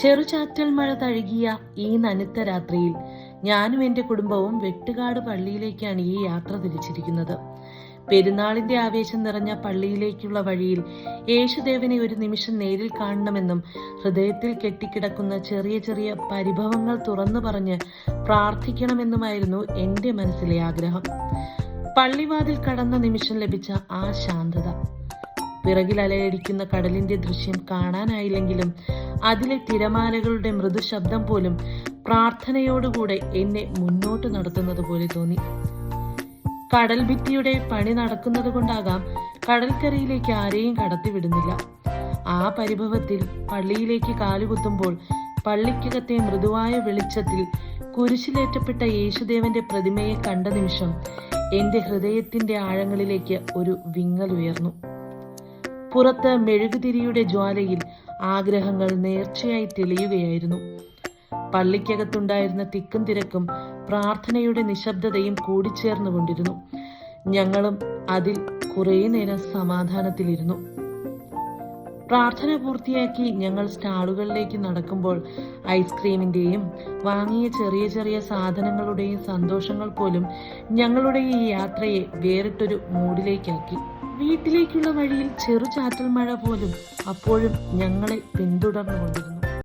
ചെറുചാറ്റൽ മഴ തഴുകിയ ഈ നനുത്ത രാത്രിയിൽ ഞാനും എൻ്റെ കുടുംബവും വെട്ടുകാട് പള്ളിയിലേക്കാണ് ഈ യാത്ര തിരിച്ചിരിക്കുന്നത്. പെരുന്നാളിന്റെ ആവേശം നിറഞ്ഞ പള്ളിയിലേക്കുള്ള വഴിയിൽ യേശുദേവനെ ഒരു നിമിഷം നേരിൽ കാണണമെന്നും ഹൃദയത്തിൽ കെട്ടിക്കിടക്കുന്ന ചെറിയ ചെറിയ പരിഭവങ്ങൾ തുറന്നു പറഞ്ഞ് പ്രാർത്ഥിക്കണമെന്നുമായിരുന്നു എൻ്റെ മനസ്സിലെ ആഗ്രഹം. പള്ളിവാതിൽ കടന്ന നിമിഷം ലഭിച്ച ആ ശാന്തത, പിറകിൽ അലയടിക്കുന്ന കടലിന്റെ ദൃശ്യം കാണാനായില്ലെങ്കിലും അതിലെ തിരമാലകളുടെ മൃദുശബ്ദം പോലും പ്രാർത്ഥനയോടുകൂടെ എന്നെ മുന്നോട്ട് നടത്തുന്നത് പോലെ തോന്നി. കടൽ ഭിത്തിയുടെ പണി നടക്കുന്നത് കൊണ്ടാകാം കടൽക്കരയിലേക്ക് ആരെയും കടത്തിവിടുന്നില്ല. ആ പരിഭവത്തിൽ പള്ളിയിലേക്ക് കാലുകുത്തുമ്പോൾ പള്ളിക്കകത്തെ മൃദുവായ വെളിച്ചത്തിൽ കുരിശിലേറ്റപ്പെട്ട യേശുദേവന്റെ പ്രതിമയെ കണ്ട നിമിഷം എന്റെ ഹൃദയത്തിന്റെ ആഴങ്ങളിലേക്ക് ഒരു വിങ്ങൽ ഉയർന്നു. പുറത്ത് മെഴുകുതിരിയുടെ ജ്വാലയിൽ ആഗ്രഹങ്ങൾ നേർച്ചയായി തെളിയുകയായിരുന്നു. പള്ളിക്കകത്തുണ്ടായിരുന്ന തിക്കും തിരക്കും പ്രാർത്ഥനയുടെ നിശബ്ദതയും കൂടിച്ചേർന്നുകൊണ്ടിരുന്നു. ഞങ്ങളും അതിൽ കുറേ നേരം സമാധാനത്തിലിരുന്നു. പ്രാർത്ഥന പൂർത്തിയാക്കി ഞങ്ങൾ സ്റ്റാളുകളിലേക്ക് നടക്കുമ്പോൾ ഐസ്ക്രീമിന്റെയും വാങ്ങിയ ചെറിയ ചെറിയ സാധനങ്ങളുടെയും സന്തോഷങ്ങൾ പോലും ഞങ്ങളുടെ ഈ യാത്രയെ വേറിട്ടൊരു മൂഡിലേക്കാക്കി. വീട്ടിലേക്കുള്ള വഴിയിൽ ചെറുചാറ്റൽ മഴ പോലും അപ്പോഴും ഞങ്ങളെ പിന്തുടർന്നുകൊണ്ടിരുന്നു.